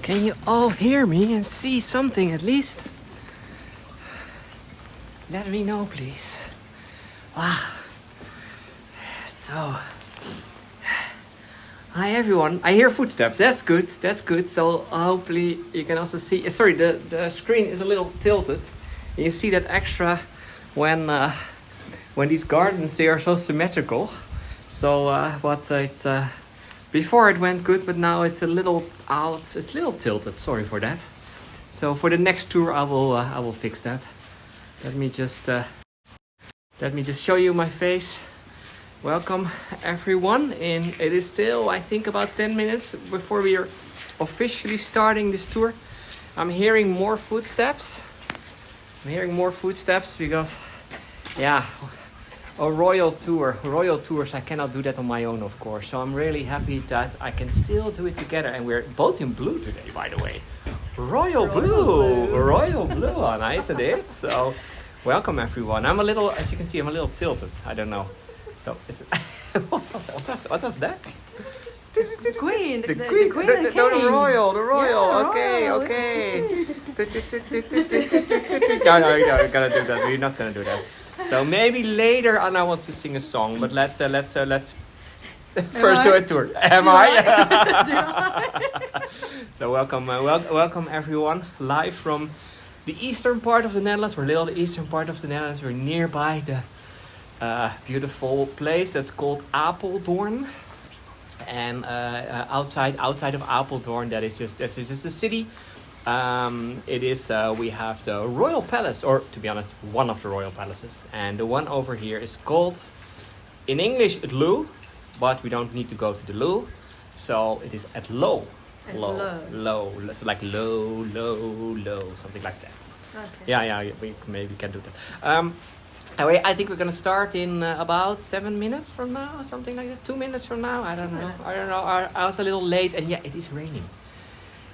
Can you all hear me and see something at least? Let me know, please. Wow. So, hi everyone. I hear footsteps. That's good. That's good. So hopefully you can also see. Sorry, the screen is a little tilted. You see that extra when these gardens, they are so symmetrical. So it's before it went good, but now it's a little out. It's a little tilted. Sorry for that. So for the next tour, I will fix that. Let me just show you my face. Welcome everyone. And it is still, I think, about 10 minutes before we are officially starting this tour. I'm hearing more footsteps. Because, yeah, royal tours, I cannot do that on my own, of course. So I'm really happy that I can still do it together. And we're both in blue today, by the way. Royal blue, oh, nice it is. So, welcome everyone. I'm a little, as you can see, I'm a little tilted. I don't know. So, what was that? The queen. The royal. Yeah, Okay. No, you're gonna do that. We're not gonna do that. So maybe later Anna wants to sing a song, but let's first do a tour. Am I? So welcome everyone, live from the eastern part of the Netherlands. We're the eastern part of the Netherlands. We're nearby the beautiful place that's called Apeldoorn, and outside of Apeldoorn, that's just a city. It is we have the royal palace, or to be honest, one of the royal palaces, and the one over here is called, in English, Het Loo, but we don't need to go to the Loo, so it is Het Loo. Low. So like low, something like that. Okay. Yeah, we maybe can do that. Anyway, I think we're gonna start in about 7 minutes from now, something like that. 2 minutes from now. I don't know. I was a little late, and yeah, it is raining.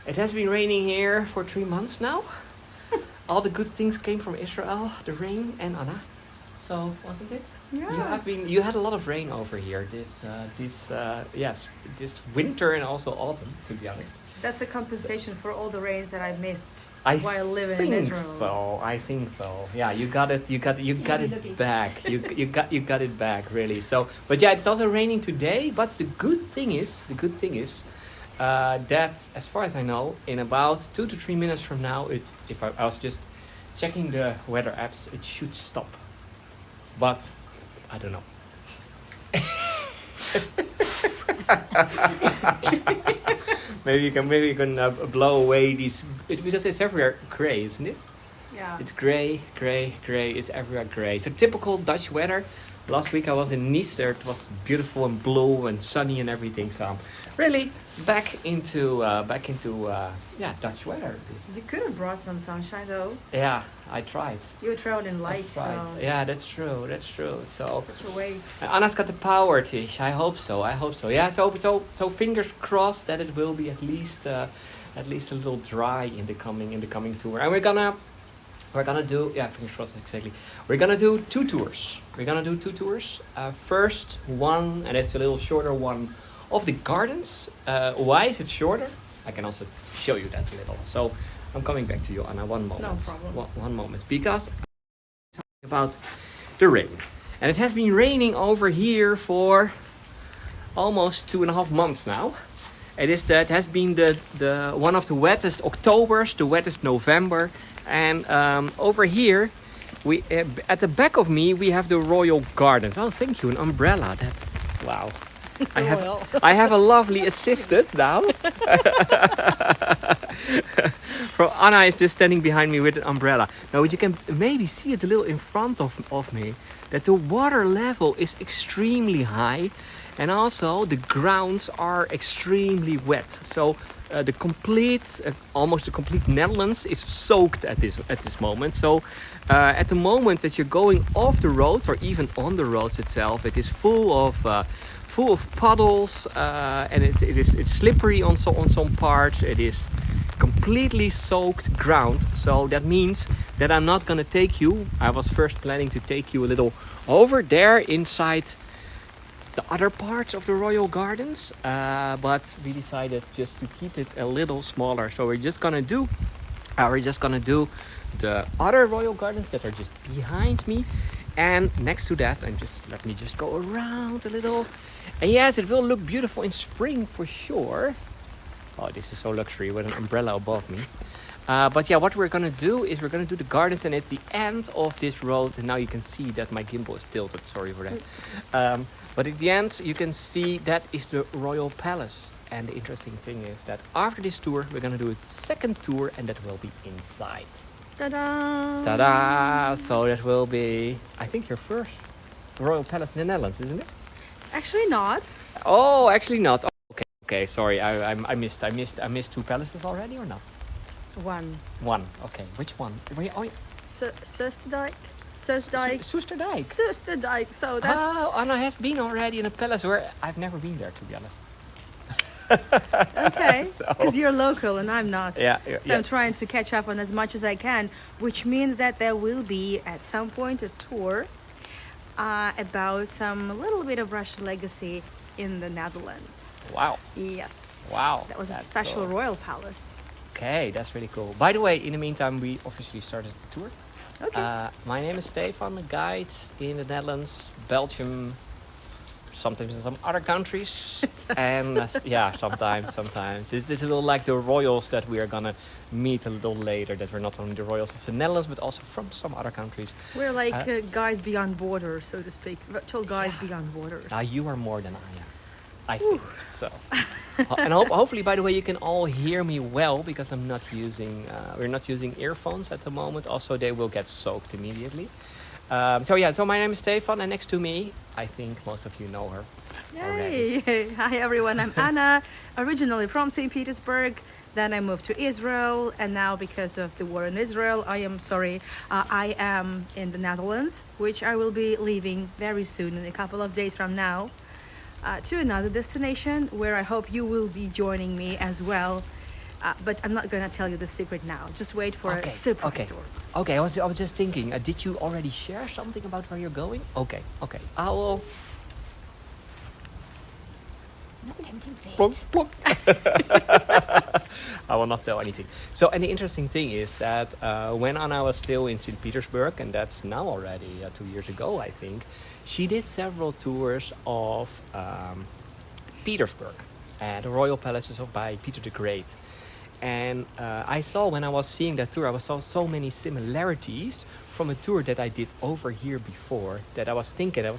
It has been raining here for 3 months now. All the good things came from Israel, the rain and Anna. So wasn't it? Yeah. You had a lot of rain over here this winter and also autumn, to be honest. That's a compensation for all the rains that I missed I while living in Israel. I think so. Yeah, you got it back. You got it back, really. So, but yeah, it's also raining today. But the good thing is that, as far as I know, in about 2 to 3 minutes from now, if I was just checking the weather apps, it should stop. But I don't know. Maybe you can blow away these, because it's everywhere gray, isn't it? Yeah. It's gray. It's everywhere gray. So typical Dutch weather. Last week I was in Nice. There it was beautiful and blue and sunny and everything. So I'm really back into Dutch weather. You could have brought some sunshine though. Yeah, I tried. You traveled in light, so Yeah, that's true. So such a waste. Anna's got the power, Tish. I hope so. Yeah. So fingers crossed that it will be at least a little dry in the coming tour. And we're gonna do, fingers crossed, exactly. We're gonna do 2 tours. First one, and it's a little shorter one, of the gardens. Why is it shorter? I can also show you that a little. So I'm coming back to you, Anna. One moment. No problem. One moment, because I'm talking about the rain, and it has been raining over here for almost 2.5 months now. It has been the one of the wettest Octobers, the wettest November, and over here, we at the back of me we have the royal gardens. Oh, thank you, an umbrella. That's wow. I have a lovely assistant now So Anna is just standing behind me with an umbrella. Now you can maybe see it a little in front of me, that the water level is extremely high, and also the grounds are extremely wet. So the complete, almost the complete Netherlands is soaked at this moment. So at the moment that you're going off the roads or even on the roads itself, it is full of puddles, and it's slippery on some parts. It is completely soaked ground. So that means that I'm not gonna take you. I was first planning to take you a little over there inside the other parts of the royal gardens, but we decided just to keep it a little smaller. So we're just gonna do the other royal gardens that are just behind me, and next to that, let me just go around a little. And yes, it will look beautiful in spring for sure. Oh, this is so luxury with an umbrella above me. But yeah, what we're gonna do is we're gonna do the gardens, and at the end of this road, and now you can see that my gimbal is tilted, sorry for that. But at the end, you can see that is the Royal Palace. And the interesting thing is that after this tour, we're gonna do a second tour, and that will be inside. Ta-da! Ta-da! So that will be, I think, your first Royal Palace in the Netherlands, isn't it? Actually not. Oh, actually not. Oh, okay, sorry, I missed two palaces already, or not? One. Okay, which one? Soesterdijk. Soesterdijk. So that's... Oh, Anna has been already in a palace where I've never been there, to be honest. Okay, because you're local and I'm not. Yeah. So I'm trying to catch up on as much as I can, which means that there will be at some point a tour about some little bit of Russian legacy in the Netherlands. Wow. Yes. Wow. That was a That's special cool. royal palace. Okay, that's really cool. By the way, in the meantime, we officially started the tour. Okay. My name is Stefan, a guide in the Netherlands, Belgium, sometimes in some other countries. Yes. And yeah, sometimes. It's a little like the royals that we are gonna meet a little later, that we're not only the royals of the Netherlands, but also from some other countries. We're like guys beyond borders, so to speak. Virtual guys beyond borders. Now you are more than I am. I think so. And hopefully, by the way, you can all hear me well, because I'm not using, we're not using earphones at the moment. Also, they will get soaked immediately. So my name is Stefan, and next to me, I think most of you know her already. Yay! Hi everyone, I'm Anna, originally from St. Petersburg. Then I moved to Israel, and now because of the war in Israel, I am in the Netherlands, which I will be leaving very soon, in a couple of days from now, to another destination where I hope you will be joining me as well. But I'm not going to tell you the secret now. Just wait for a surprise. Okay, I was just thinking, did you already share something about where you're going? Okay. I will... Not tempting fate. Plonk. I will not tell anything. So, and the interesting thing is that when Anna was still in St. Petersburg, and that's now already 2 years ago, I think, she did several tours of Petersburg and the royal palaces by Peter the Great. And I saw, when I was seeing that tour, I saw so many similarities from a tour that I did over here before, that I was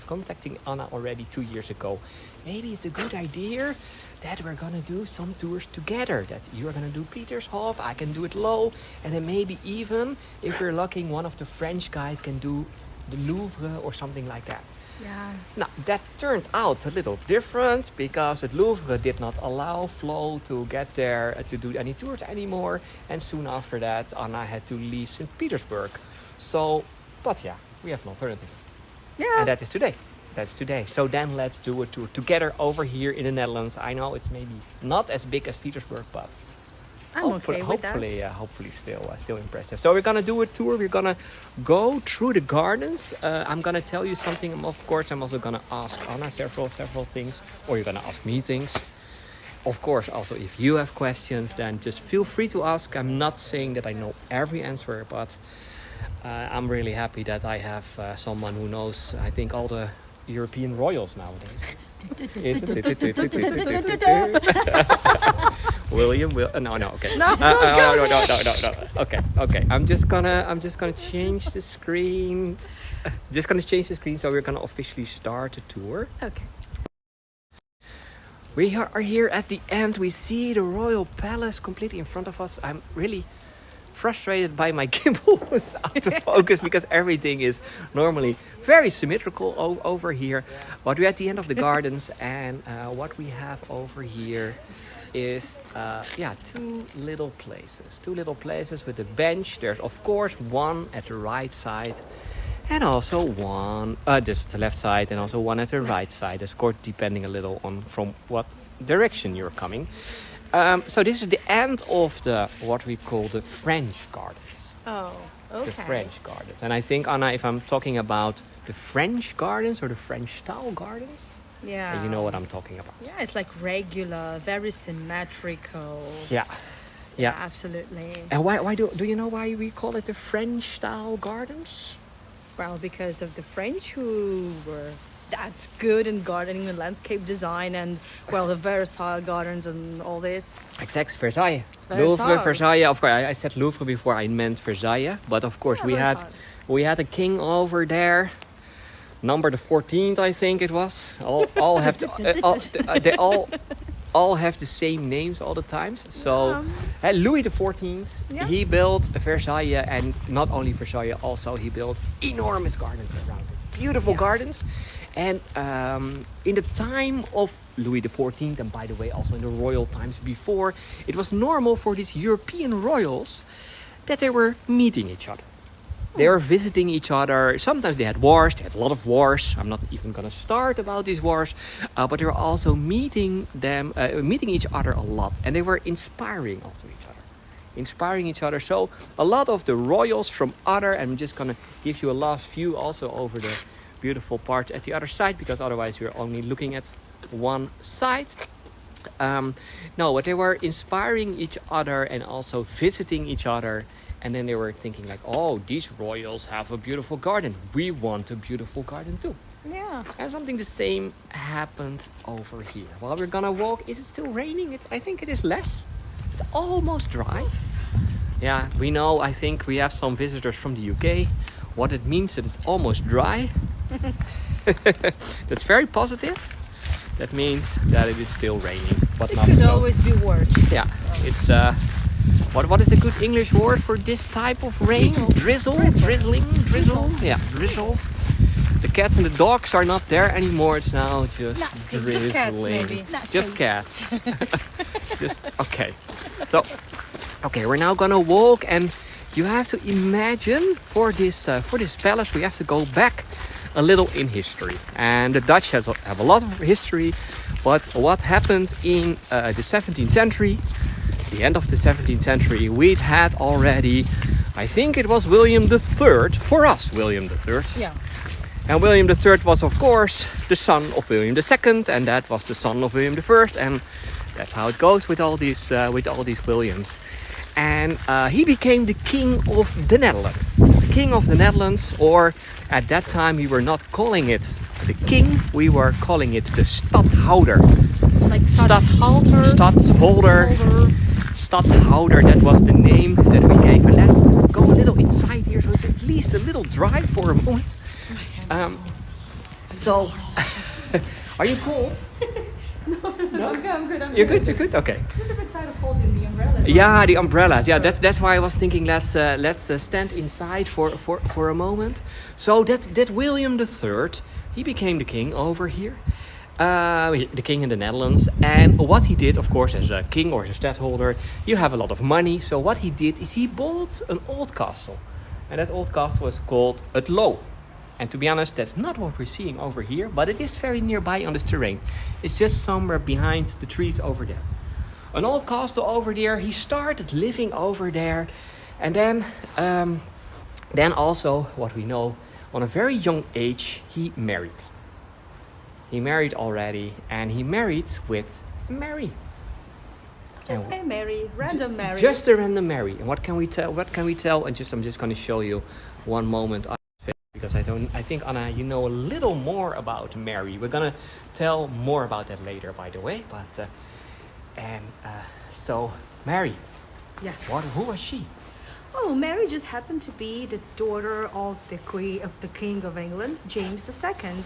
contacting Anna already 2 years ago. Maybe it's a good idea that we're gonna do some tours together, that you're gonna do Petershof, I can do it Loo, and then maybe even, if we're lucky, one of the French guys can do the Louvre or something like that. Yeah. Now, that turned out a little different, because the Louvre did not allow Flo to get there to do any tours anymore, and soon after that Anna had to leave St. Petersburg. So, but yeah, we have an alternative. Yeah. And that is today. That's today. So then let's do a tour together over here in the Netherlands. I know it's maybe not as big as Petersburg, but hopefully still impressive. So we're gonna do a tour. We're gonna go through the gardens. I'm gonna tell you something. Of course, I'm also gonna ask Anna several things, or you're gonna ask me things. Of course, also if you have questions, then just feel free to ask. I'm not saying that I know every answer, but I'm really happy that I have someone who knows, I think, all the European royals nowadays. Okay. No. Okay. I'm just gonna change the screen. So we're gonna officially start the tour. Okay. We are here at the end. We see the royal palace completely in front of us. I'm really frustrated by my gimbal was out of focus because everything is normally very symmetrical over here. But we're at the end of the gardens, and what we have over here is two little places with a bench. There's of course one at the right side, and also one just the left side, and also one at the right side. Of course, depending a little on from what direction you're coming. So this is the end of the what we call the French gardens. Oh, okay. The French gardens, and I think, Anna, if I'm talking about the French gardens or the French style gardens, Yeah. you know what I'm talking about. Yeah, it's like regular, very symmetrical. Yeah. Yeah, absolutely. And why do you know why we call it the French style gardens? Well, because of the French who were that good in gardening and landscape design, and well, the Versailles gardens and all this. Exactly, Versailles. Versailles. Louvre, Versailles. Of course, I said Louvre before. I meant Versailles, but of course Yeah, we had a king over there. Number the 14th, I think it was. All have to, they all have the same names all the times. So Louis the 14th, Yeah. he built Versailles, and not only Versailles, also he built enormous gardens around it. Beautiful gardens. And in the time of Louis the 14th, and by the way, also in the royal times before, it was normal for these European royals that they were meeting each other. They were visiting each other. Sometimes they had wars. They had a lot of wars. I'm not even going to start about these wars. But they were also meeting each other a lot. And they were inspiring also each other. So a lot of the royals from other, and I'm just going to give you a last view also over the beautiful part at the other side, because otherwise we're only looking at one side. But they were inspiring each other and also visiting each other. And then they were thinking like, oh, these royals have a beautiful garden. We want a beautiful garden too. Yeah. And something the same happened over here. While we're gonna walk, is it still raining? I think it is less. It's almost dry. Yeah, we know, I think we have some visitors from the UK. What it means that it's almost dry. That's very positive. That means that it is still raining, but not It could so. always be worse. Yeah, it's what is a good English word for this type of rain? Drizzle. Yeah, drizzle. The cats and the dogs are not there anymore. It's now just drizzling. Just cats, maybe. Just cats. Okay. So, we're now gonna walk, and you have to imagine for this palace we have to go back a little in history. And the Dutch have a lot of history, but what happened in the 17th century, the end of the 17th century, we'd had already, I think it was William III, for us, William III. Yeah. And William III was, of course, the son of William II, and that was the son of William I, and that's how it goes with all these Williams. And he became the king of the Netherlands. The king of the Netherlands, or at that time we were not calling it the king, we were calling it the stadhouder. Like Stadthalter. Stadhouder, that was the name that we gave. And let's go a little inside here, so it's at least a little dry for a moment. Are you cold? No? I'm good. You're good? Okay. Just a bit tired of holding the umbrella. Yeah, the umbrellas. Yeah, that's why I was thinking let's stand inside for a moment. So that William III, he became the king over here. The king in the Netherlands. And what he did, of course, as a king or as a stadtholder, you have a lot of money. So what he did is he bought an old castle. And that old castle was called Het Loo. And to be honest, that's not what we're seeing over here, but it is very nearby on this terrain. It's just somewhere behind the trees over there. An old castle over there. He started living over there. And then also, what we know, on a very young age, he married. He married already, and he married with Mary. Just a Mary, random Mary. Just a random Mary. And what can we tell? And I'm just going to show you one moment. Because I think, Anna, you know a little more about Mary. We're gonna tell more about that later, by the way. But so Mary. Yeah. Who was she? Oh, Mary just happened to be the daughter of the King of England, James II.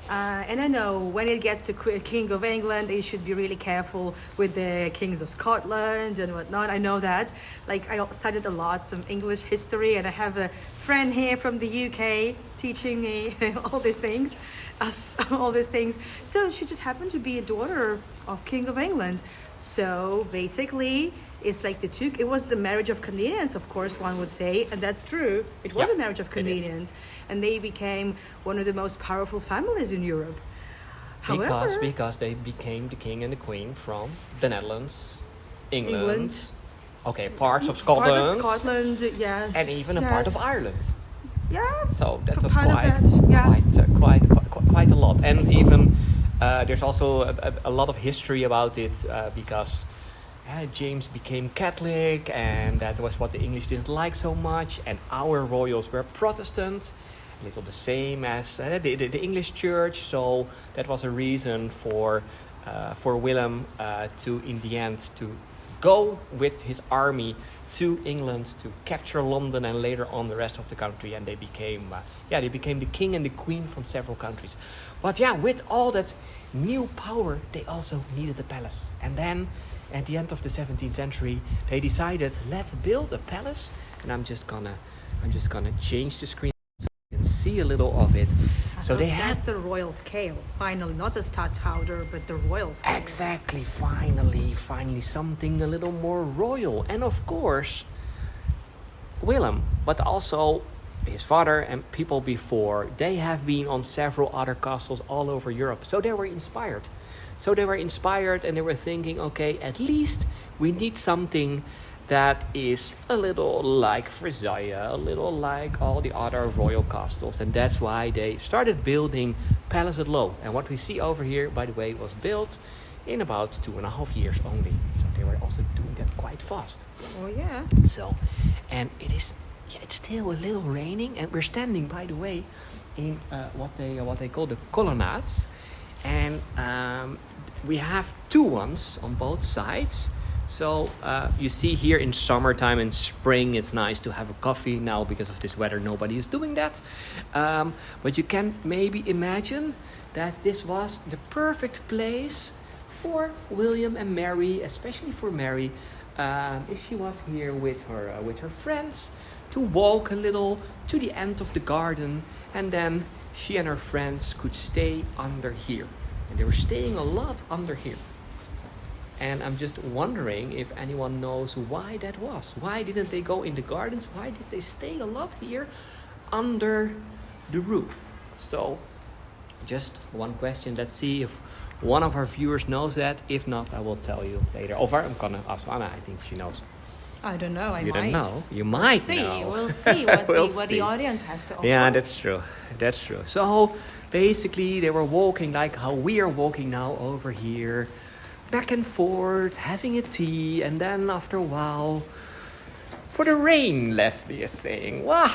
And I know when it gets to King of England, they should be really careful with the kings of Scotland and whatnot. I know that. Like, I studied a lot, some English history, and I have a friend here from the UK teaching me all these things, all these things. So she just happened to be a daughter of King of England. So basically, it's like it was a marriage of convenience, of course, one would say, and that's true. It was a marriage of convenience, and they became one of the most powerful families in Europe. Because they became the king and the queen from the Netherlands, England. Okay, parts of Scotland. Yes. And even a part of Ireland. Yeah. So that was quite a lot. And even there's also a lot of history about it because James became Catholic, and that was what the English didn't like so much. And our royals were Protestant, a little the same as the English Church. So that was a reason for Willem to, in the end, to go with his army to England to capture London and later on the rest of the country. And they became the king and the queen from several countries. But with all that new power, they also needed a palace. And then at the end of the 17th century, they decided, let's build a palace. And I'm just gonna change the screen so you can see a little of it. So they that's the royal scale, finally, not the stadtholder, but the royal scale. Exactly, finally something a little more royal. And of course, Willem, but also his father and people before, they have been on several other castles all over Europe. So they were inspired. And they were thinking, okay, at least we need something that is a little like Versailles, a little like all the other royal castles. And that's why they started building Paleis Het Loo. And what we see over here, by the way, was built in about 2.5 years only. So they were also doing that quite fast. Oh, yeah. So, and it's still a little raining. And we're standing, by the way, in what they call the colonnades. And we have two ones on both sides. So you see here in summertime and spring, it's nice to have a coffee. Now, because of this weather, nobody is doing that. But you can maybe imagine that this was the perfect place for William and Mary, especially for Mary, if she was here with her friends, to walk a little to the end of the garden, and then she and her friends could stay under here. And they were staying a lot under here. And I'm just wondering if anyone knows why that was. Why didn't they go in the gardens? Why did they stay a lot here under the roof? So, just one question. Let's see if one of our viewers knows that. If not, I will tell you later. Or I'm gonna ask Anna. I think she knows. I don't know. You don't know. You might know. We'll see what the audience has to offer. Yeah, that's true. So basically, they were walking like how we are walking now over here, back and forth, having a tea, and then after a while, for the rain, Leslie is saying, "Wow,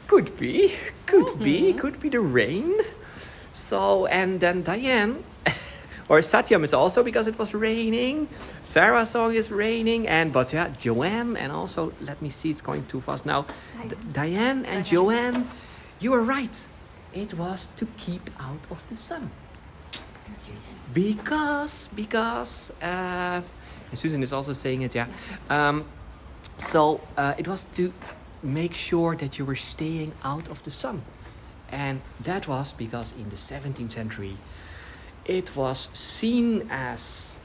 could be the rain." So, and then Diane. Or Satyam is also because it was raining. Sarah's song is raining. But Joanne and also, let me see, it's going too fast now. Diane and Joanne, you were right. It was to keep out of the sun. And Susan. Because and Susan is also saying it, So it was to make sure that you were staying out of the sun. And that was because in the 17th century, it was seen as,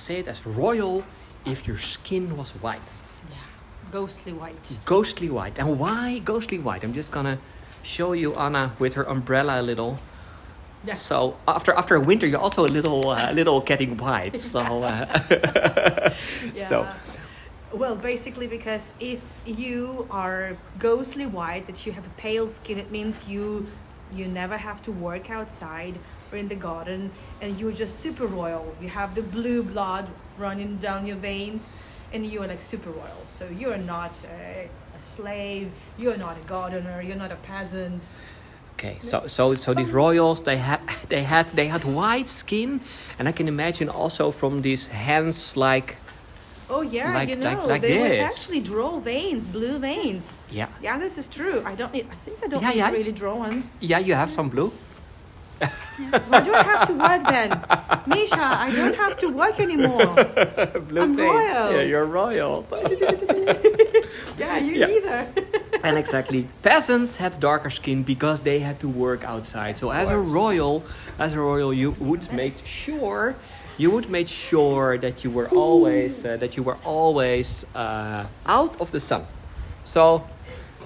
as royal if your skin was white. Yeah, ghostly white. Ghostly white. And why ghostly white? I'm just gonna show you Anna with her umbrella a little. Yeah. So after a winter, you're also a little getting white. So, So. Well, basically, because if you are ghostly white, that you have a pale skin, it means you never have to work outside or in the garden, and you're just super royal. You have the blue blood running down your veins, and you are like super royal. So you are not a slave. You are not a gardener. You're not a peasant. Okay, so these royals, they had white skin, and I can imagine also from these hands like. Oh yeah, like they would this. actually draw veins, blue veins. Yeah. Yeah, this is true. I don't really draw ones. Yeah, you have some blue. Why do I have to work then? Misha, I don't have to work anymore. Blue I'm face. royal. Yeah, you're royal. So. Yeah, you Yeah. neither. And exactly, peasants had darker skin because they had to work outside. So as a royal, you would make sure that you were always out of the sun. So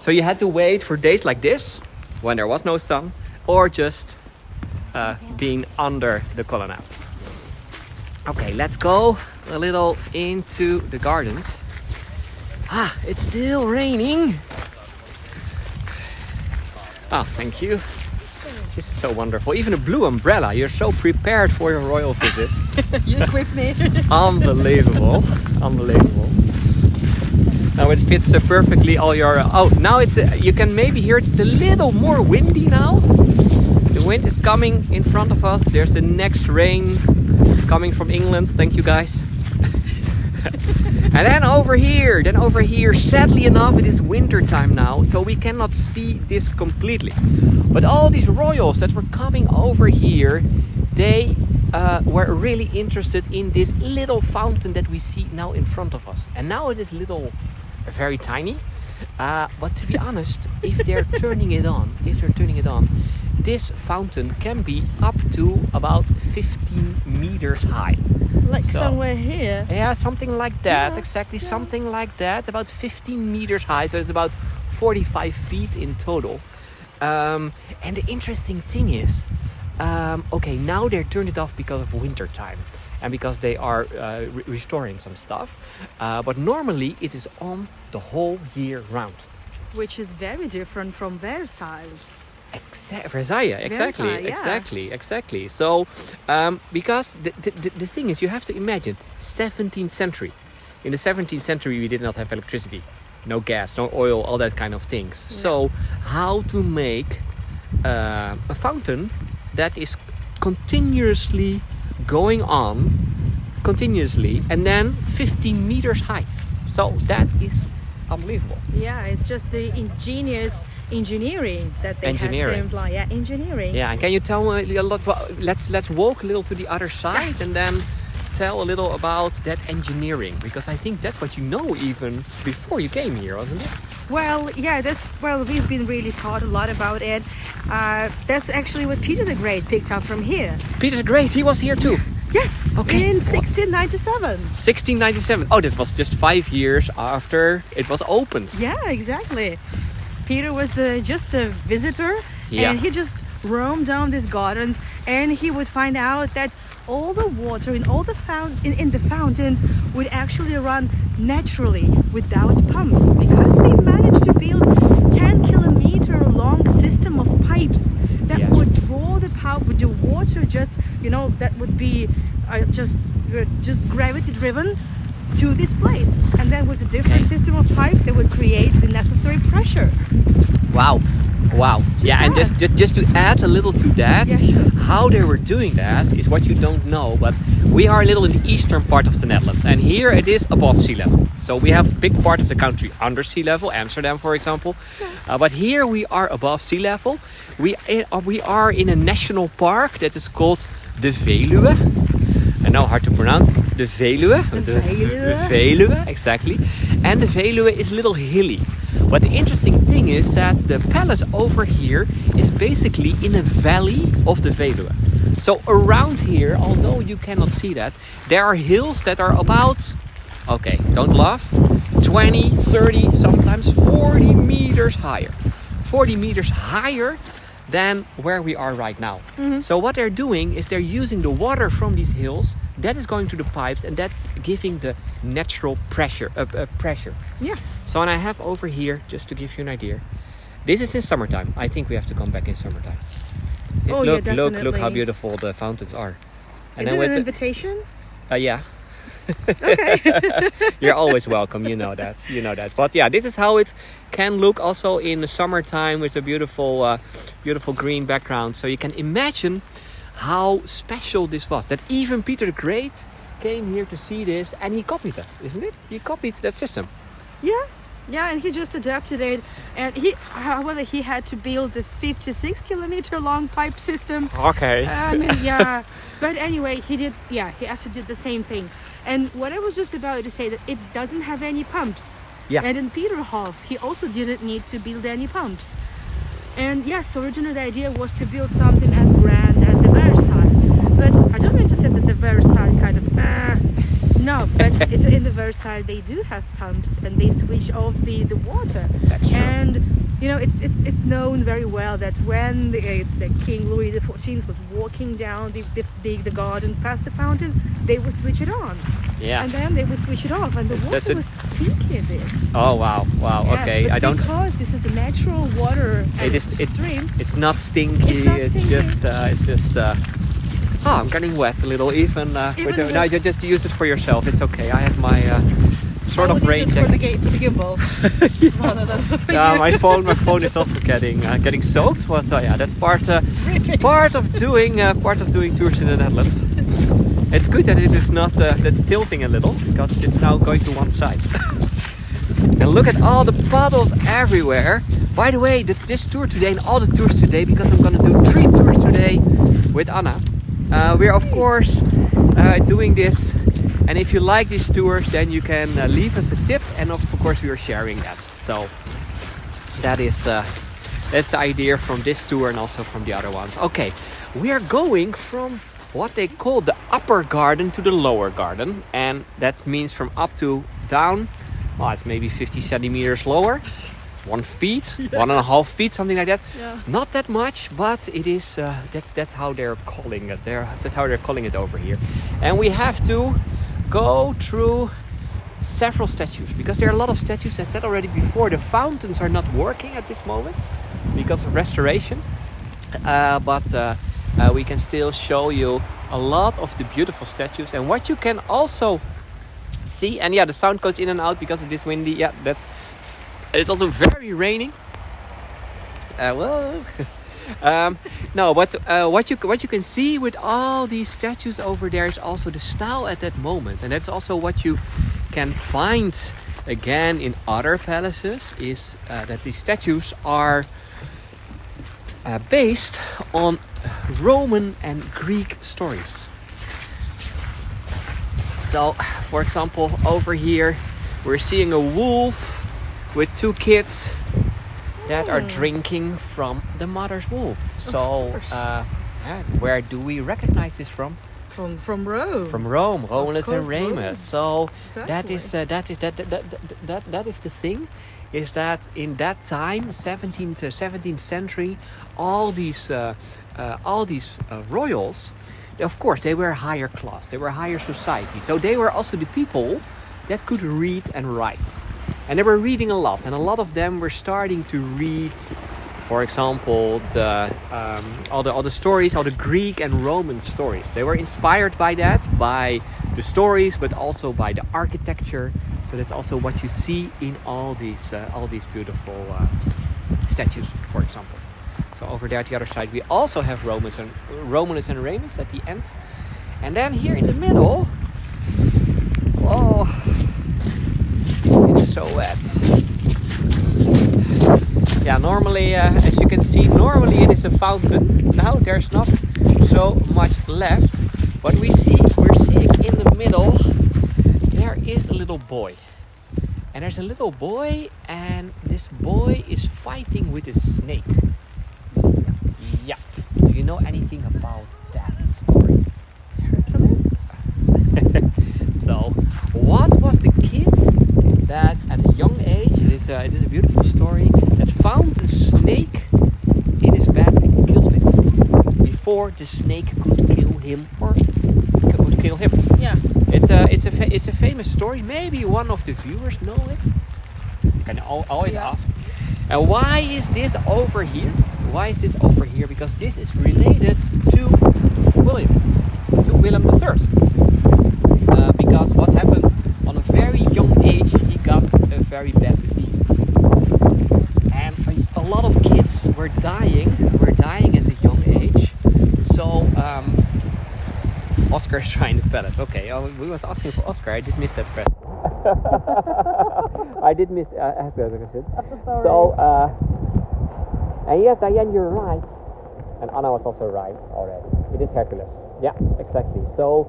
you had to wait for days like this, when there was no sun, or just being under the colonnades. Okay, let's go a little into the gardens. It's still raining. Thank you. This is so wonderful. Even a blue umbrella. You're so prepared for your royal visit. You equipped me. Unbelievable. Now it fits perfectly all your... now it's... you can maybe hear it's a little more windy now. The wind is coming in front of us. There's the next rain coming from England. Thank you, guys. And then over here, sadly enough, it is winter time now, so we cannot see this completely. But all these royals that were coming over here, they were really interested in this little fountain that we see now in front of us. And now it is very tiny. But to be honest, if they're turning it on, this fountain can be up to about 15 meters high. Like somewhere here. Yeah, something like that. Yeah, Exactly, yeah. something like that. About 15 meters high, so it's about 45 feet in total. And the interesting thing is, now they turned it off because of winter time and because they are restoring some stuff. But normally it is on the whole year round. Which is very different from Versailles. Versailles, exactly, Versailles, yeah. exactly. So, because the thing is, you have to imagine 17th century. In the 17th century, we did not have electricity, no gas, no oil, all that kind of things. Yeah. So, how to make a fountain that is continuously going on, and then 15 meters high. So that is unbelievable. Yeah, it's just the ingenious engineering that they had to employ. Yeah, engineering. Yeah, and can you tell me a lot? Let's walk a little to the other side and then tell a little about that engineering, because I think that's what you know even before you came here, wasn't it? Well, yeah, we've been really taught a lot about it. That's actually what Peter the Great picked up from here. Peter the Great, he was here too. Yes, Okay. in 1697. 1697. Oh, that was just 5 years after it was opened. Yeah, exactly. Peter was just a visitor, Yeah. and he just roamed down these gardens, and he would find out that all the water in all the in the fountains would actually run naturally without pumps, because they managed to build 10-kilometer long system of pipes that Yes. would draw the water just that would be just gravity driven to this place, and then with the different system of pipes they would create the necessary pressure. Wow. Yeah, and that. just to add a little to that, Yeah, sure. how they were doing that is what you don't know, but we are a little in the eastern part of the Netherlands, and here it is above sea level. So we have a big part of the country under sea level, Amsterdam for example, but here we are above sea level. We are in a national park that is called the Veluwe. I know hard to pronounce. The Veluwe. The Veluwe. Veluwe, exactly. And the Veluwe is a little hilly. But the interesting thing is that the palace over here is basically in a valley of the Veluwe. So around here, although you cannot see that, there are hills that are about, okay, don't laugh, 20, 30, sometimes 40 meters higher. 40 meters higher than where we are right now. Mm-hmm. So what they're doing is they're using the water from these hills that is going to the pipes, and that's giving the natural pressure. Yeah. So, and I have over here, just to give you an idea, this is in summertime. I think we have to come back in summertime. Oh, look, yeah, look definitely. how beautiful the fountains are. Is it an invitation? Yeah. Okay. You're always welcome, you know that. But yeah, this is how it can look also in the summertime with a beautiful green background. So you can imagine how special this was. That even Peter the Great came here to see this, and he copied it, isn't it? He copied that system. Yeah. Yeah, and he just adapted it, and however, he had to build a 56-kilometer long pipe system. Okay. I mean, yeah, but anyway, he also did the same thing. And what I was just about to say, that it doesn't have any pumps. Yeah. And in Peterhof, he also didn't need to build any pumps. And yes, originally the idea was to build something as grand as the Versailles. But I don't mean to say that the Versailles kind of no, but it's in the Versailles they do have pumps, and they switch off the water. That's true. And you know, it's known very well that when the King Louis XIV was walking down the gardens past the fountains, they would switch it on. Yeah. And then they would switch it off, and the water was stinky a bit. Oh wow. Yeah, Okay. but I don't. because this is the natural water and streams. It's not stinky. It's not stinky. just. Oh, I'm getting wet a little. Even no, just use it for yourself. It's okay. I have my sort of rain for the gimbal. Rather than for yeah, you. my phone is also getting soaked. But yeah, that's part of doing tours in the Netherlands. It's good that it is not that's tilting a little, because it's now going to one side. And look at all the puddles everywhere. By the way, this tour today and all the tours today, because I'm going to do 3 tours today with Anna. We're of course doing this, and if you like these tours, then you can leave us a tip, and of course we are sharing that. So that's the idea from this tour and also from the other ones. Okay, we are going from what they call the upper garden to the lower garden, and that means from up to down. Well, it's maybe 50 centimeters lower. 1 feet, 1.5 feet, something like that. Yeah. Not that much, but it is. That's how they're calling it. That's how they're calling it over here. And we have to go through several statues, because there are a lot of statues. I said already before, the fountains are not working at this moment because of restoration. But we can still show you a lot of the beautiful statues, and what you can also see. And yeah, the sound goes in and out because it is windy. Yeah, it's also very raining. No, but what you can see with all these statues over there is also the style at that moment, and that's also what you can find again in other palaces. Is that these statues are based on Roman and Greek stories. So, for example, over here we're seeing a wolf with 2 kids that are drinking from the mother's wolf. So, where do we recognize this from? From Rome. From Rome, Romulus and Remus. So Exactly. that is the thing, is that in that time, 17th to 17th century, all these royals, of course, they were higher class, they were higher society. So they were also the people that could read and write. And they were reading a lot, and a lot of them were starting to read, for example, all the stories, all the Greek and Roman stories. They were inspired by that, by the stories, but also by the architecture. So that's also what you see in all these beautiful statues, for example. So over there at the other side, we also have Romulus and Remus at the end, and then here in the middle, oh. It's so wet. Yeah, normally, as you can see, normally it is a fountain. Now there's not so much left. But we're seeing in the middle, there is a little boy. And there's a little boy, and this boy is fighting with a snake. Yeah. Do you know anything about that story? Hercules? So, what was the kid that at a young age, it is a beautiful story, that found a snake in his bed and killed it before the snake could kill him or could kill him? Yeah. It's a famous story. Maybe one of the viewers know it. You can always ask. And why is this over here? Why is this over here? Because this is related to Willem III. Because what happened on a very young age, he got a very bad disease, and a lot of kids were dying at a young age. So Oscar is trying the palace. Okay, we was asking for Oscar. I did miss that question. I did miss ask that question. Sorry. So, and yes, Diane, you're right. And Anna was also right already. It is Hercules. Yeah, exactly. So,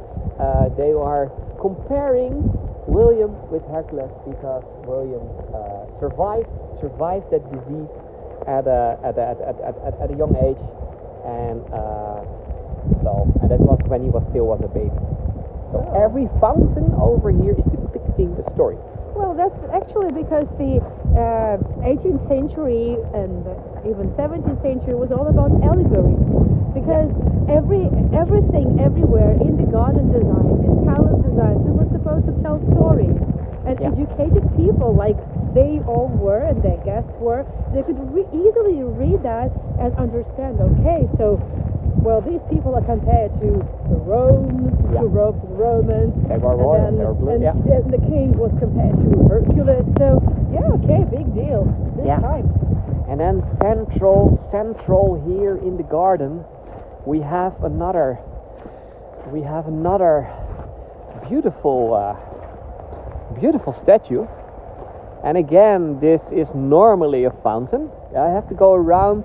they are comparing William with Hercules because William survived that disease at a young age, and and that was when he was a baby. So every fountain over here is depicting the story. Well, that's actually because the 18th century and even 17th century was all about allegories. Because everything everywhere in the garden designs, in palace designs, it was supposed to tell stories. And educated people, like they all were and their guests were, they could easily read that and understand, okay, so, well, these people are compared to the Romans, the Romans, they were royal, they were blue, and the king was compared to Hercules, so, okay, big deal, this time. And then central here in the garden, we have another beautiful statue. And again, this is normally a fountain. I have to go around.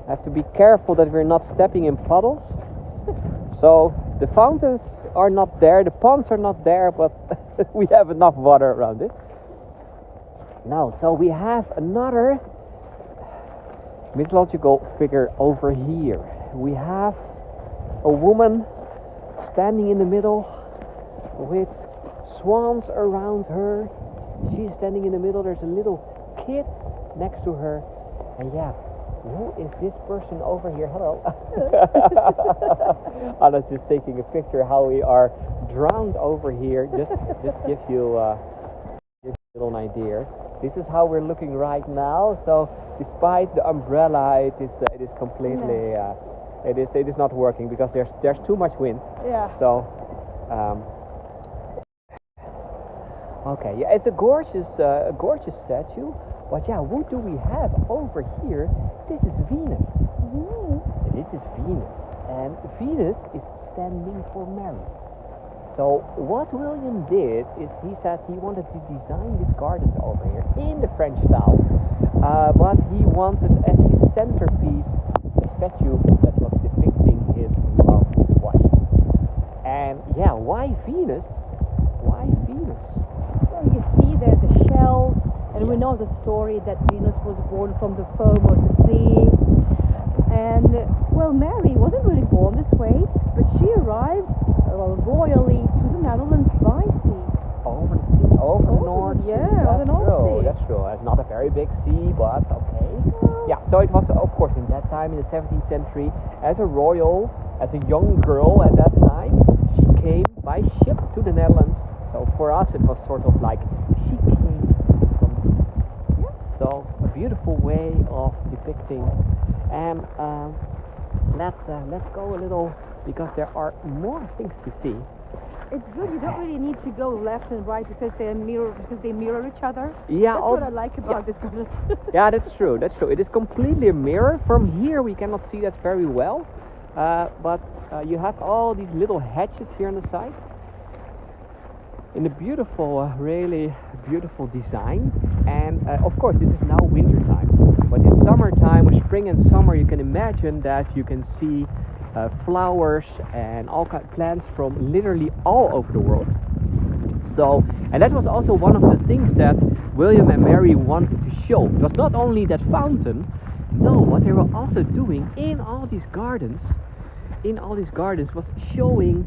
I have to be careful that we're not stepping in puddles. So the fountains are not there, the ponds are not there, but we have enough water around it. Now, so we have another mythological figure over here. We have a woman standing in the middle with swans around her. She's standing in the middle. There's a little kid next to her. And who is this person over here? Hello. Anna's just taking a picture how we are drowned over here. Just give you a little idea. This is how we're looking right now. So despite the umbrella, it is completely it is not working because there's too much wind. Yeah. So okay, it's a gorgeous statue. But who do we have over here? This is Venus. This is Venus, and Venus is standing for Mary. So what William did is he said he wanted to design these gardens over here in the French style, but he wanted as his centerpiece a statue that was depicting his loved wife. And why Venus? Why Venus? Well, you see there the shells, and we know the story that Venus was born from the foam of the sea. And well, Mary wasn't really born this way, but she arrived royally to the Netherlands by sea. Over the sea, over the North Sea. On the North Sea. That's true. It's not a very big sea, but okay. So it was, of course, in that time, in the 17th century, as a royal, as a young girl at that time, she came by ship to the Netherlands. So for us, it was sort of like she came from the sea. So a beautiful way of depicting. And let's go a little, because there are more things to see. It's good. You don't really need to go left and right because they mirror each other. Yeah, that's what I like about this garden. Yeah, that's true. That's true. It is completely a mirror. From here, we cannot see that very well, but you have all these little hedges here on the side. In a beautiful, really beautiful design. And of course, it is now winter time. But in summertime, or spring and summer, you can imagine that you can see flowers and all kind of plants from literally all over the world. So, and that was also one of the things that William and Mary wanted to show. It was not only that fountain, no, what they were also doing in all these gardens was showing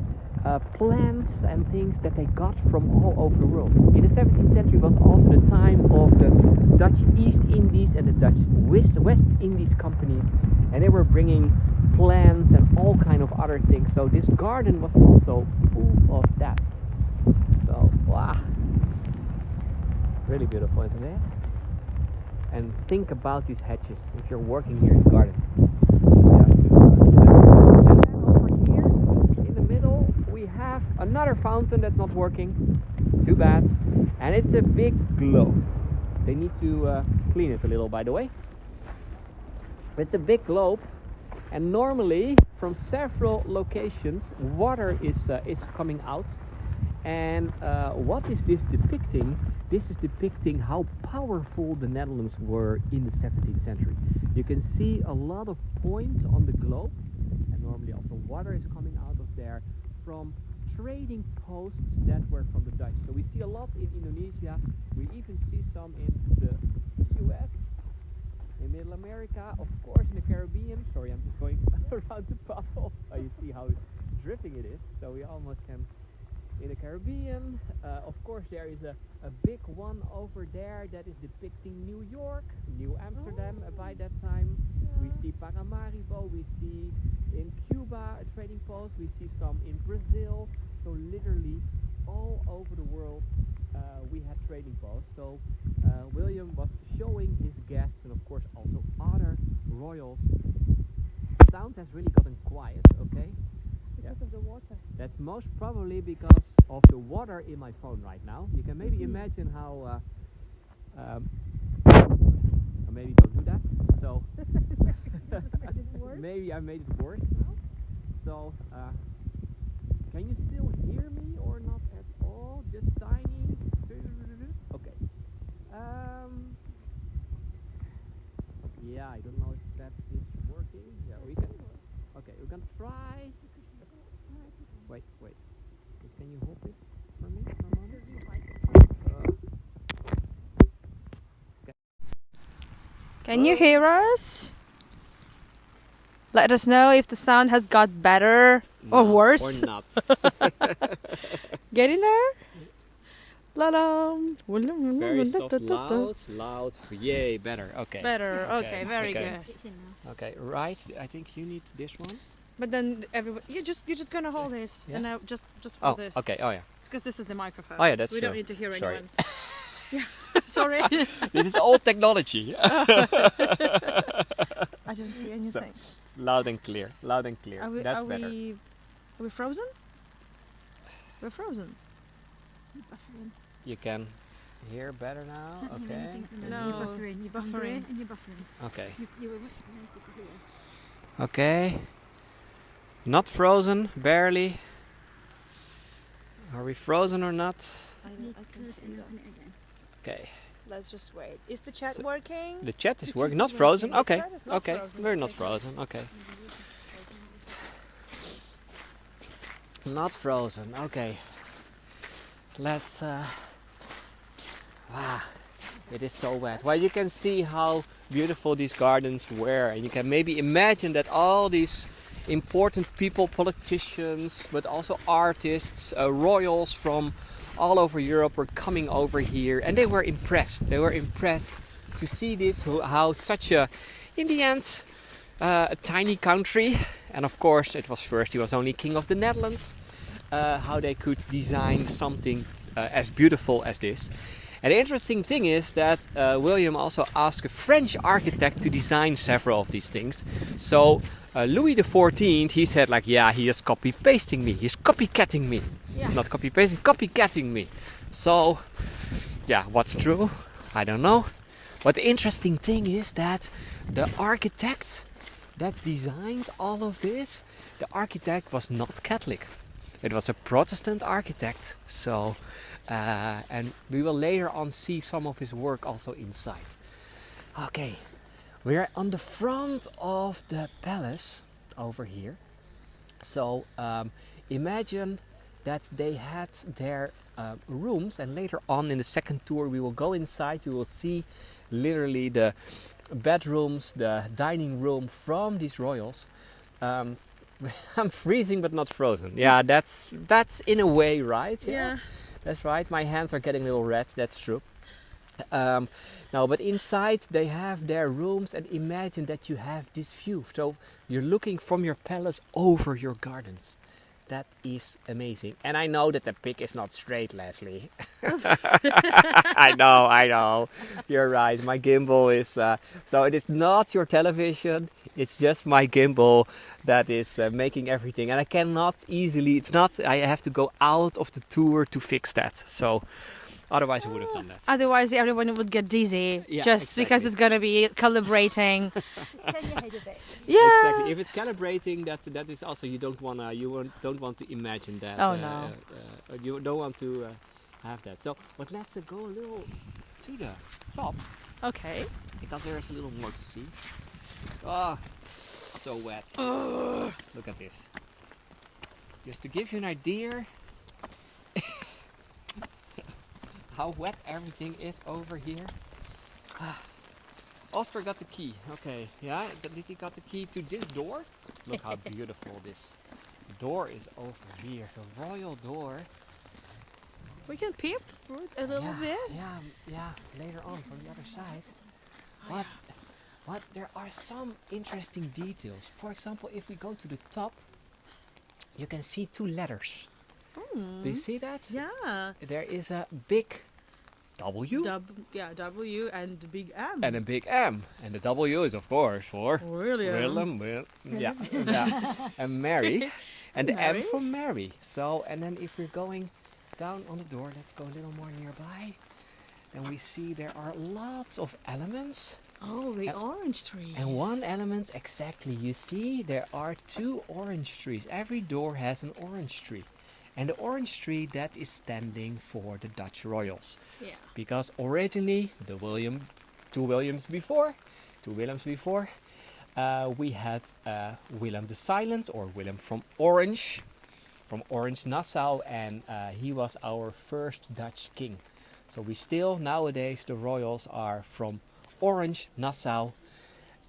plants and things that they got from all over the world. In the 17th century was also the time of the Dutch East Indies and the Dutch West Indies companies, and they were bringing plants and all kind of other things. So this garden was also full of that. So wow, really beautiful, isn't it? And think about these hedges if you're working here in the garden. And then over here in the middle we have another fountain that's not working. Too bad. And it's a big globe. They need to clean it a little, by the way. It's a big globe, and normally from several locations water is coming out, And what is this depicting? This is depicting how powerful the Netherlands were in the 17th century. You can see a lot of points on the globe, and normally also water is coming out of there from trading posts that were from the Dutch. So we see a lot in Indonesia, we even see some in the US, in Middle America, of course in the Caribbean. Sorry, I'm just going around the puddle. You see how dripping it is, so we almost can in the Caribbean. Of course there is a big one over there that is depicting New York, New Amsterdam by that time. We see Paramaribo, we see in Cuba a trading post, we see some in Brazil. So literally all over the world we had trading posts. So William was showing his guests and of course also other royals. Sound has really gotten quiet, okay? Because of the water. That's most probably because of the water in my phone right now. You can maybe imagine how maybe don't do that. So maybe I made it worse now. So can you still hear me or not at all? Just tiny. Okay. Yeah, I don't know if that is working. Yeah, we can. Okay, we can try. Wait. Can you hold this for me for a moment? Okay. Can you hear us? Let us know if the sound has got better or worse. Or not. Get in there. La-la. Very soft, loud. Yay, better. Okay. Better. Okay, very good. Okay, right. I think you need this one. But then everybody, you're just gonna hold this, and now just hold this. Okay. Oh yeah. Because this is the microphone. Oh yeah, that's we true. don't need to hear Sorry. anyone. Yeah. Sorry. This is old technology. I don't see anything. So, loud and clear. That's better. Are we frozen? We're frozen. You can hear better now. Okay. No. You're buffering, and you're buffering. Okay. You were much nicer to hear. Okay. Not frozen, barely. Are we frozen or not? I can see And that. open it again. Okay. Let's just wait. Is the chat So- working? The chat is The working. chat Not is frozen. working. Okay. The chat is not Okay. frozen. We're not frozen. Okay. Not frozen. Okay. Let's. Wow. It is so wet. Well, you can see how beautiful these gardens were, and you can maybe imagine that all these important people, politicians, but also artists, royals from all over Europe were coming over here, and they were impressed. They were impressed to see this, how such a, in the end, a tiny country, and of course it was first, he was only king of the Netherlands, how they could design something as beautiful as this. And the interesting thing is that William also asked a French architect to design several of these things. So Louis XIV, he said like, yeah, he is copy-pasting me. He's copycatting me. Yeah. Not copy-pasting, copycatting me. So, yeah, what's true? I don't know. But the interesting thing is that the architect that designed all of this, the architect was not Catholic. It was a Protestant architect. So... and we will later on see some of his work also inside. Okay, we're on the front of the palace over here. So imagine that they had their rooms, and later on in the second tour we will go inside. We will see literally the bedrooms, the dining room from these royals. I'm freezing but not frozen. Yeah, that's in a way right. Yeah. That's right, my hands are getting a little red, that's true. No, but inside they have their rooms, and imagine that you have this view. So you're looking from your palace over your gardens. That is amazing. And I know that the pic is not straight, Leslie. I know. You're right, my gimbal is... so it is not your television, it's just my gimbal that is making everything. And I cannot easily... I have to go out of the tour to fix that. So Otherwise, I would have done that. Otherwise, everyone would get dizzy Yeah, just because exactly. it's going to be calibrating. Turn your head a bit. Yeah. Exactly. If it's calibrating, that is also you don't want to imagine that. Oh, no. You don't want to have that. So, but let's go a little to the top Okay. because there's a little more to see. Oh, so wet. Look at this. Just to give you an idea how wet everything is over here. Oscar got the key. Okay, yeah. Did he got the key to this door? Look how beautiful this door is over here. The royal door. We can peep through it a little bit. Yeah. Later on from the other side. But there are some interesting details. For example, if we go to the top, you can see 2 letters. Do you see that? Yeah. There is a big W W and the big M. and a big M. And the W is, of course, for William. yeah. And Mary. And the Mary. M for Mary. So, and then if we're going down on the door, let's go a little more nearby. And we see there are lots of elements. Oh, the orange tree. And one element exactly, you see there are 2 orange trees. Every door has an orange tree. And the orange tree, that is standing for the Dutch royals. Yeah. Because originally, two Williams before, we had Willem the Silent, or Willem from Orange Nassau, and he was our first Dutch king. So we still, nowadays, the royals are from Orange, Nassau.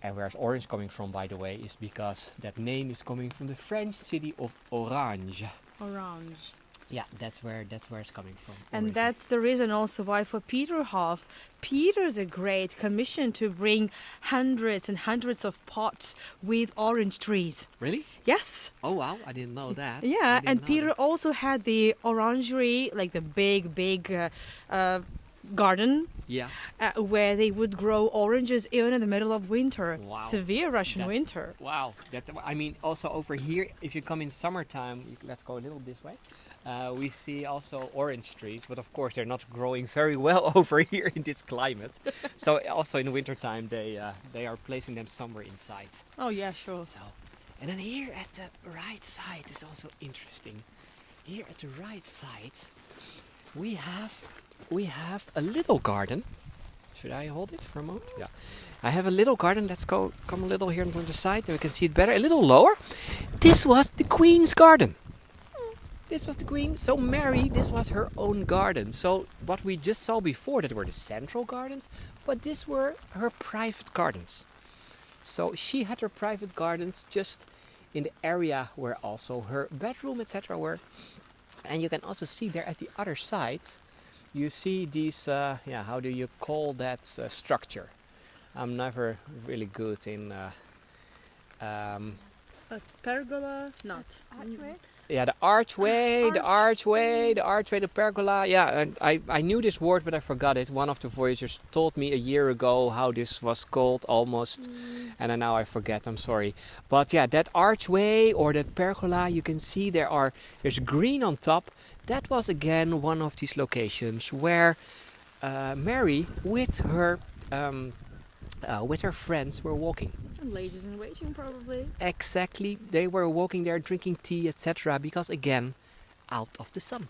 And where's Orange coming from, by the way, is because that name is coming from the French city of Orange. Orange. Yeah, that's where it's coming from. And origin. that's the reason also why for Peterhof, Peter's a great commission to bring hundreds and hundreds of pots with orange trees. Really? Yes. Oh wow, I didn't know that. Yeah, and Peter also had the orangery, like the big garden Yeah. where they would grow oranges even in the middle of winter. Wow. Severe Russian winter. Wow. I mean, also over here, if you come in summertime, let's go a little this way. We see also orange trees, but of course they're not growing very well over here in this climate. So also in wintertime they are placing them somewhere inside. Oh yeah, sure. So, and then here at the right side is also interesting. Here at the right side, we have a little garden. Should I hold it for a moment? Yeah. I have a little garden. Let's come a little here on the side, and we can see it better. A little lower. This was the Queen's garden. This was the Queen. So Mary, this was her own garden. So what we just saw before, that were the central gardens, but these were her private gardens. So she had her private gardens just in the area where also her bedroom, etc. were. And you can also see there at the other side, you see these, how do you call that structure? I'm never really good in... A pergola? Not. Archway? Yeah, the archway, the pergola. Yeah, and I knew this word, but I forgot it. One of the voyagers told me a year ago how this was called almost, and now I forget. I'm sorry. But yeah, that archway or that pergola, you can see there's green on top. That was again one of these locations where Mary with her friends were walking. And ladies in waiting, probably. Exactly, they were walking there, drinking tea, etc. Because again, out of the sun.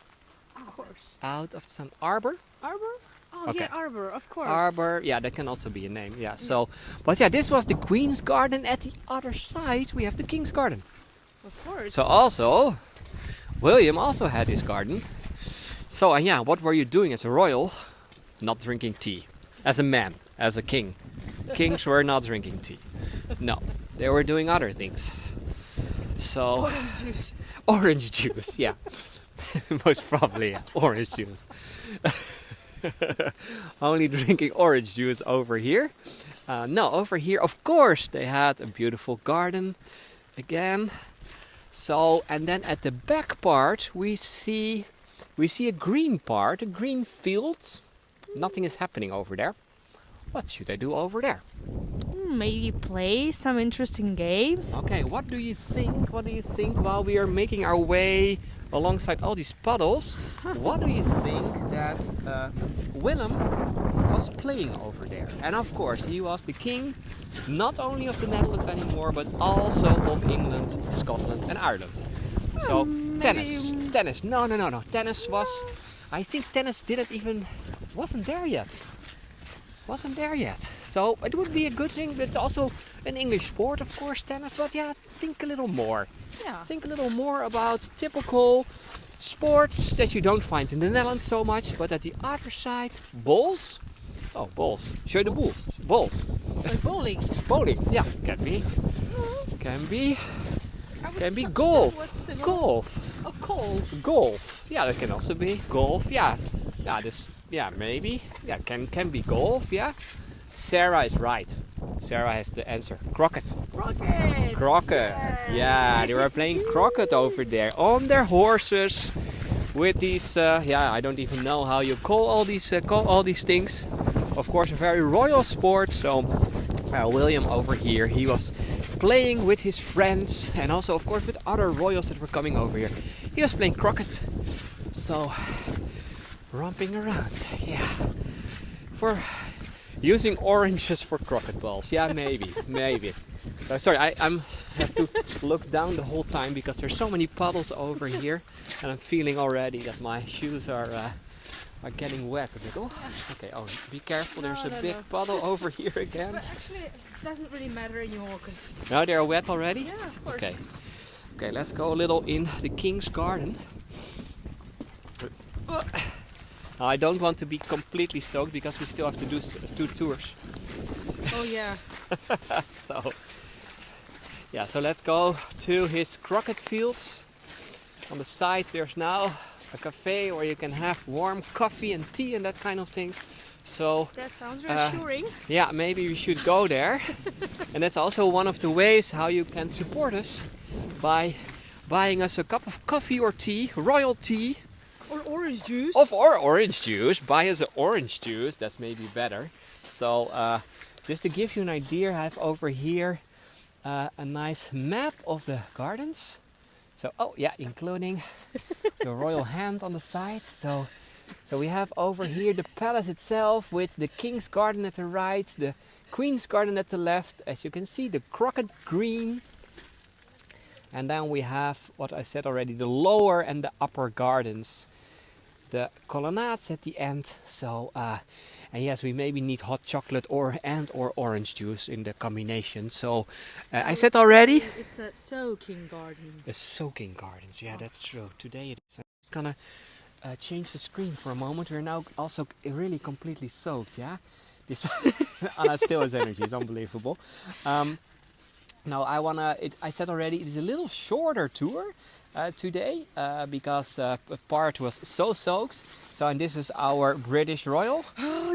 Of course. Out of the sun. Arbor? Arbor? Oh, Okay. yeah, arbor, of course. Arbor, yeah, that can also be a name. Yeah, so, but yeah, this was the Queen's garden. At the other side, we have the King's garden. Of course. So also, William also had his garden. So, and yeah, what were you doing as a royal? Not drinking tea. As a man, as a king. Kings were not drinking tea. No, they were doing other things. So, Orange juice. orange juice, yeah. Most probably, yeah, orange juice. Only drinking orange juice over here. No, over here, of course, they had a beautiful garden again. So, and then at the back part, we see a green part, a green field. Nothing is happening over there. What should I do over there? Maybe play some interesting games. Okay, what do you think? What do you think while we are making our way alongside all these puddles, what do you think that Willem was playing over there? And of course, he was the king not only of the Netherlands anymore, but also of England, Scotland and Ireland. So tennis. No. Tennis was, I think tennis wasn't there yet. So it would be a good thing. But it's also an English sport, of course, tennis. But yeah, think a little more. Yeah. Think a little more about typical sports that you don't find in the Netherlands so much. But at the other side, bowls. Oh, balls. Show the ball. Balls. Like bowling. Bowling. Yeah, can be. Can be golf. Golf. Oh, golf. Golf. Yeah, that can also be golf. Yeah. Yeah, maybe. Yeah, can be golf. Yeah. Sarah is right. Sarah has the answer. Croquet. Croquet. Yeah, they were playing croquet over there on their horses with these. I don't even know how you call all these things. Of course, a very royal sport. So William over here, he was playing with his friends and also, of course, with other royals that were coming over here. He was playing croquet. So romping around. Yeah. For using oranges for croquet balls. Yeah, maybe. Sorry, I have to look down the whole time because there's so many puddles over here, and I'm feeling already that my shoes are getting wet. I think, okay. Oh, be careful. There's a big puddle over here again. But actually, it doesn't really matter anymore because. Now they're wet already. Yeah, of course. Okay. Let's go a little in the King's Garden. I don't want to be completely soaked because we still have to do 2 tours. Oh yeah. So let's go to his croquet fields. On the side there's now a cafe where you can have warm coffee and tea and that kind of things. So that sounds reassuring. Yeah, maybe we should go there. And that's also one of the ways how you can support us by buying us a cup of coffee or tea, royal tea. Or orange juice. Or orange juice. Buy us an orange juice. That's maybe better. So just to give you an idea, I have over here a nice map of the gardens. So including the royal hand on the side. So we have over here the palace itself with the king's garden at the right, the queen's garden at the left. As you can see, the croquet green. And then we have what I said already, the lower and the upper gardens. The colonnades at the end. So, and yes, we maybe need hot chocolate or orange juice in the combination. So, I said already. It's a soaking gardens. The soaking gardens, yeah, that's true. Today it is. I'm just gonna change the screen for a moment. We're now also really completely soaked, yeah. This Anna still has energy. It's unbelievable. Now I said already, it is a little shorter tour today because part was so soaked. So, and this is our British royal,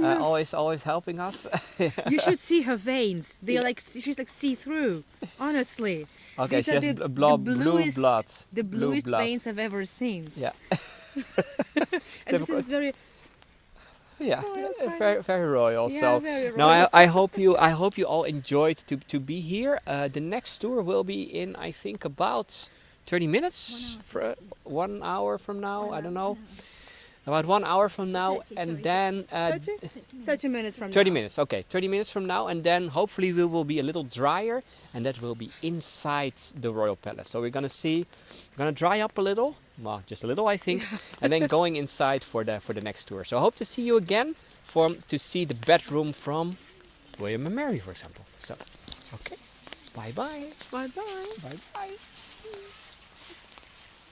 always helping us. You should see her veins. She's like see-through. Honestly. Okay, These she has blue blood. The bluest veins I've ever seen. Yeah. And this is very. Yeah, very, very royal. Yeah, so very royal. now I hope you all enjoyed to be here. The next tour will be in, I think, about 30 minutes. 1 hour from now. I don't know. About 1 hour from now, 30, and sorry. then 30 minutes from 30 now. minutes. Okay, 30 minutes from now, and then hopefully we will be a little drier, and that will be inside the royal palace. So we're gonna dry up a little. Well, just a little, I think, and then going inside for the next tour. So I hope to see you again to see the bedroom from William and Mary, for example. So, okay, bye bye. Bye bye. Bye bye.